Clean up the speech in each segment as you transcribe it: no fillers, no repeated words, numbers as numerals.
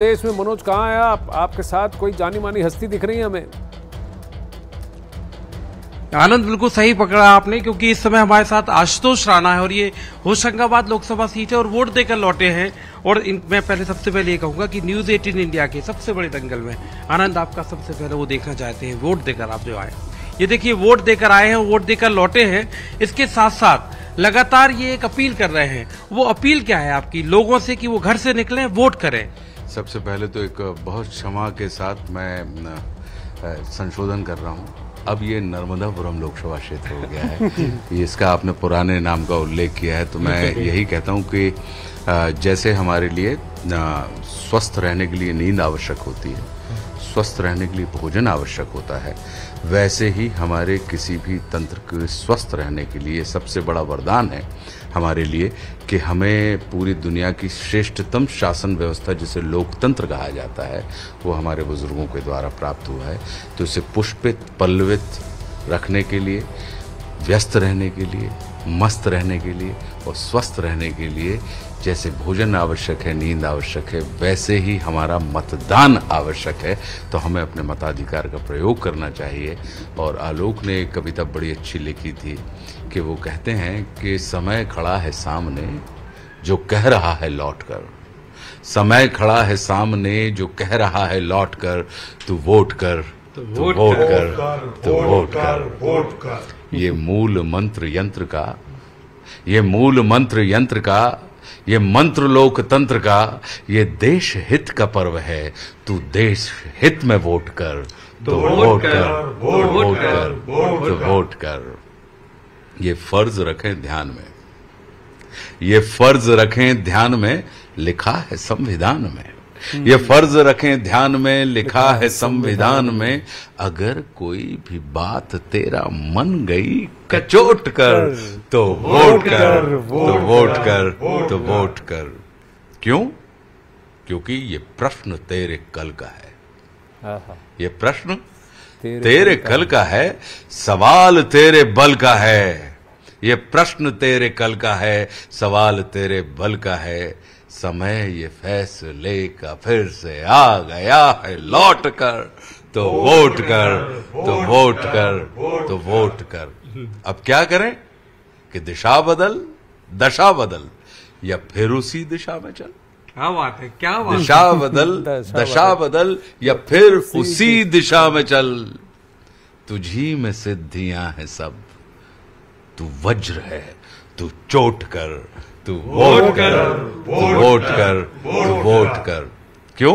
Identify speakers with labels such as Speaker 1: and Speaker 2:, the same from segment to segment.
Speaker 1: देश में मनोज कहाँ है आप? आपके साथ कोई जानी मानी हस्ती दिख रही है हमें।
Speaker 2: आनंद बिल्कुल सही पकड़ा आपने, क्योंकि इस समय हमारे साथ आशुतोष राणा है और ये होशंगाबाद लोकसभा सीट है और वोट देकर लौटे हैं। और मैं सबसे पहले ये कहूंगा कि न्यूज 18 इंडिया के सबसे बड़े दंगल में आनंद आपका सबसे पहले वो देखना चाहते हैं वोट देकर आप जो आए। ये देखिए वोट देकर आए हैं, वोट देकर लौटे हैं। इसके साथ साथ लगातार ये एक अपील कर रहे हैं। वो अपील क्या है आपकी लोगों से कि वो घर से निकलें, वोट करें?
Speaker 3: सबसे पहले तो एक बहुत क्षमा के साथ मैं संशोधन कर रहा हूँ। अब ये नर्मदापुरम लोकसभा क्षेत्र हो गया है। ये इसका आपने पुराने नाम का उल्लेख किया है, तो मैं यही कहता हूँ कि जैसे हमारे लिए स्वस्थ रहने के लिए नींद आवश्यक होती है, स्वस्थ रहने के लिए भोजन आवश्यक होता है, वैसे ही हमारे किसी भी तंत्र के स्वस्थ रहने के लिए सबसे बड़ा वरदान है हमारे लिए कि हमें पूरी दुनिया की श्रेष्ठतम शासन व्यवस्था जिसे लोकतंत्र कहा जाता है वो हमारे बुजुर्गों के द्वारा प्राप्त हुआ है। तो इसे पुष्पित पल्लवित रखने के लिए, व्यस्त रहने के लिए, मस्त रहने के लिए और स्वस्थ रहने के लिए जैसे भोजन आवश्यक है, नींद आवश्यक है, वैसे ही हमारा मतदान आवश्यक है। तो हमें अपने मताधिकार का प्रयोग करना चाहिए। और आलोक ने एक कविता बड़ी अच्छी लिखी थी कि वो कहते हैं कि समय खड़ा है सामने जो कह रहा है लौट कर, समय खड़ा है सामने जो कह रहा है लौट कर, तू वोट कर, तू वोट कर, तू वोट कर। ये मूल मंत्र यंत्र का, ये मूल मंत्र यंत्र का, ये मंत्र लोकतंत्र का, ये देश हित का पर्व है। तू देश हित में वोट कर, तो वोट कर, वोट कर, तो वोट कर। ये फर्ज रखें ध्यान में, ये फर्ज रखें ध्यान में, लिखा है संविधान में। ये फर्ज रखें ध्यान में, लिखा है संविधान में। अगर कोई भी बात तेरा मन गई कचोट कर, तो वोट कर, तो वोट कर, तो वोट कर। क्यों? क्योंकि ये प्रश्न तेरे कल का है। ये प्रश्न तेरे कल का है, सवाल तेरे बल का है। ये प्रश्न तेरे कल का है, सवाल तेरे बल का है। समय ये फैसले का फिर से आ गया है लौट कर, तो वोट कर, तो वोट कर, तो वोट कर। अब क्या करें कि दिशा बदल, दशा बदल, या फिर उसी दिशा में चल।
Speaker 2: क्या बात है, क्या बात।
Speaker 3: दिशा बदल, दशा बदल, या फिर उसी दिशा में चल। तुझी में सिद्धियां हैं सब, तू वज्र है, तू चोट कर, तू वोट कर, तू वोट कर, तू वोट कर। क्यों?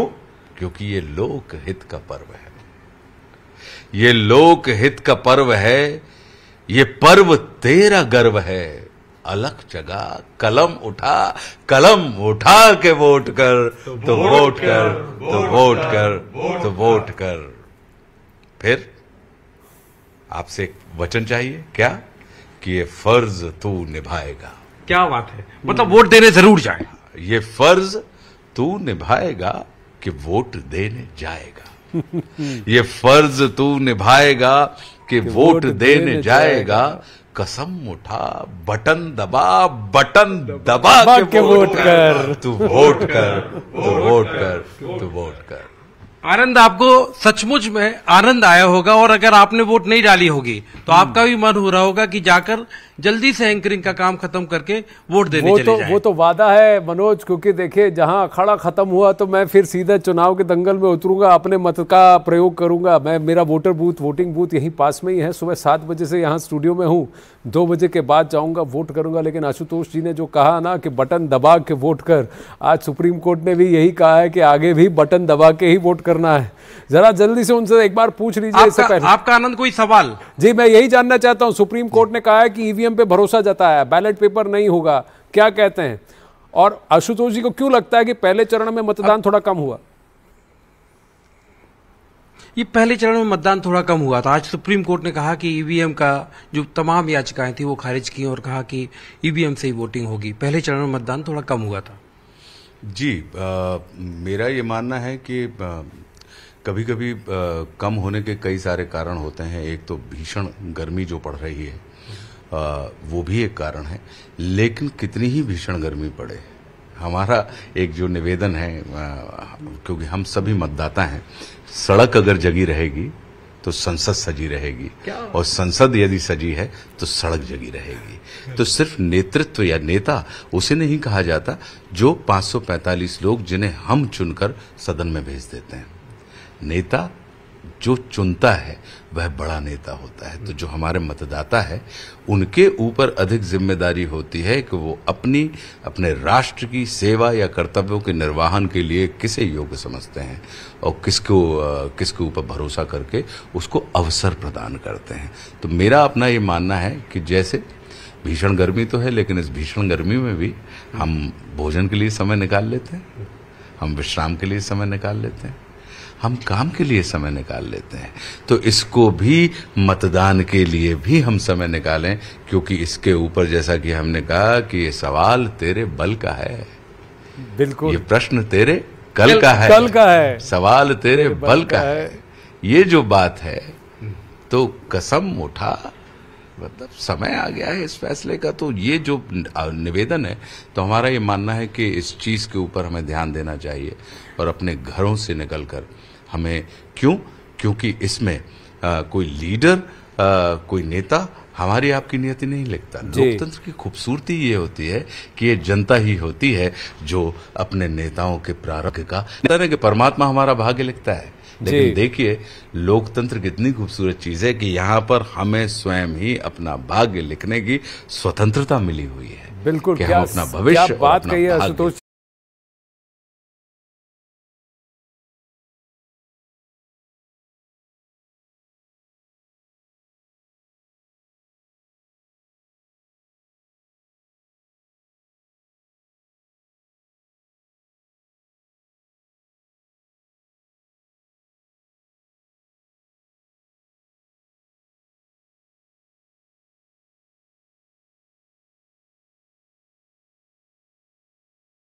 Speaker 3: क्योंकि ये लोक हित का पर्व है, ये लोक हित का पर्व है। ये पर्व तेरा गर्व है। अलख जगा कलम उठा, कलम उठा के वोट कर, तो वोट कर, तो वोट कर, तो वोट कर। फिर आपसे एक वचन चाहिए, क्या? कि ये फर्ज तू निभाएगा।
Speaker 2: क्या बात है, मतलब वोट देने जरूर जाए।
Speaker 3: ये फर्ज तू निभाएगा कि वोट देने जाएगा। ये फर्ज तू निभाएगा कि वोट देने जाएगा। कसम उठा, बटन दबा, बटन दबा के वोट कर, तू वोट कर, तू वोट कर, तू वोट कर।
Speaker 2: आनंद, आपको सचमुच में आनंद आया होगा और अगर आपने वोट नहीं डाली होगी तो आपका भी मन हो रहा होगा कि जाकर जल्दी से एंकरिंग का काम खत्म करके वोट देने चले जाएं।
Speaker 1: वो तो वादा है मनोज, क्योंकि देखिए जहां अखाड़ा खत्म हुआ तो मैं फिर सीधा चुनाव के दंगल में उतरूंगा, अपने मत का प्रयोग करूंगा। मेरा वोटर बूथ, वोटिंग बूथ यहीं पास में ही है। सुबह 7 बजे से यहाँ स्टूडियो में हूँ, 2 बजे के बाद जाऊंगा, वोट करूंगा। लेकिन आशुतोष जी ने जो कहा ना कि बटन दबा के वोट कर, आज सुप्रीम कोर्ट ने भी यही कहा है कि आगे भी बटन दबा के ही वोट करना है। जरा जल्दी से उनसे एक बार पूछ लीजिए इससे पहले।
Speaker 2: आपका आनंद कोई सवाल?
Speaker 1: जी, मैं यही जानना चाहता हूं। सुप्रीम कोर्ट ने कहा है कि ईवीएम पे भरोसा जताया, बैलेट पेपर नहीं होगा, क्या कहते हैं? और आशुतोष जी को क्यों लगता है कि पहले चरण में मतदान थोड़ा कम हुआ?
Speaker 2: ये पहले चरण में मतदान थोड़ा कम हुआ था। आज सुप्रीम कोर्ट ने कहा कि ईवीएम का जो तमाम याचिकाएं थी वो खारिज की और कहा कि ईवीएम से ही वोटिंग होगी। पहले चरण में मतदान थोड़ा कम हुआ था।
Speaker 3: जी, मेरा ये मानना है कि कभी कभी कम होने के कई सारे कारण होते हैं। एक तो भीषण गर्मी जो पड़ रही है, वो भी एक कारण है। लेकिन कितनी ही भीषण गर्मी पड़े, हमारा एक जो निवेदन है, क्योंकि हम सभी मतदाता हैं, सड़क अगर जगी रहेगी तो संसद सजी रहेगी, और संसद यदि सजी है तो सड़क जगी रहेगी। तो सिर्फ नेतृत्व या नेता उसे नहीं कहा जाता जो 545 लोग जिन्हें हम चुनकर सदन में भेज देते हैं। नेता जो चुनता है वह बड़ा नेता होता है। तो जो हमारे मतदाता है उनके ऊपर अधिक जिम्मेदारी होती है कि वो अपने राष्ट्र की सेवा या कर्तव्यों के निर्वहन के लिए किसे योग्य समझते हैं और किसके ऊपर भरोसा करके उसको अवसर प्रदान करते हैं। तो मेरा अपना ये मानना है कि जैसे भीषण गर्मी तो है, लेकिन इस भीषण गर्मी में भी हम भोजन के लिए समय निकाल लेते हैं, हम विश्राम के लिए समय निकाल लेते हैं, हम काम के लिए समय निकाल लेते हैं। तो इसको भी मतदान के लिए भी हम समय निकालें, क्योंकि इसके ऊपर जैसा कि हमने कहा कि ये सवाल तेरे बल का है,
Speaker 1: बिल्कुल,
Speaker 3: ये प्रश्न तेरे कल का है, सवाल तेरे बल का है। ये जो बात है, तो कसम उठा, मतलब समय आ गया है इस फैसले का। तो ये जो निवेदन है, तो हमारा ये मानना है कि इस चीज के ऊपर हमें ध्यान देना चाहिए और अपने घरों से निकलकर हमें क्योंकि इसमें कोई लीडर, कोई नेता हमारी आपकी नियति नहीं लिखता। लोकतंत्र की खूबसूरती ये होती है कि ये जनता ही होती है जो अपने नेताओं के प्रारब्ध का, कि परमात्मा हमारा भाग्य लिखता है, लेकिन देखिए लोकतंत्र कितनी खूबसूरत चीज है कि यहाँ पर हमें स्वयं ही अपना भाग्य लिखने की स्वतंत्रता मिली हुई है।
Speaker 1: बिल्कुल,
Speaker 3: कि हम अपना भविष्य
Speaker 1: बात कही है आशुतोष।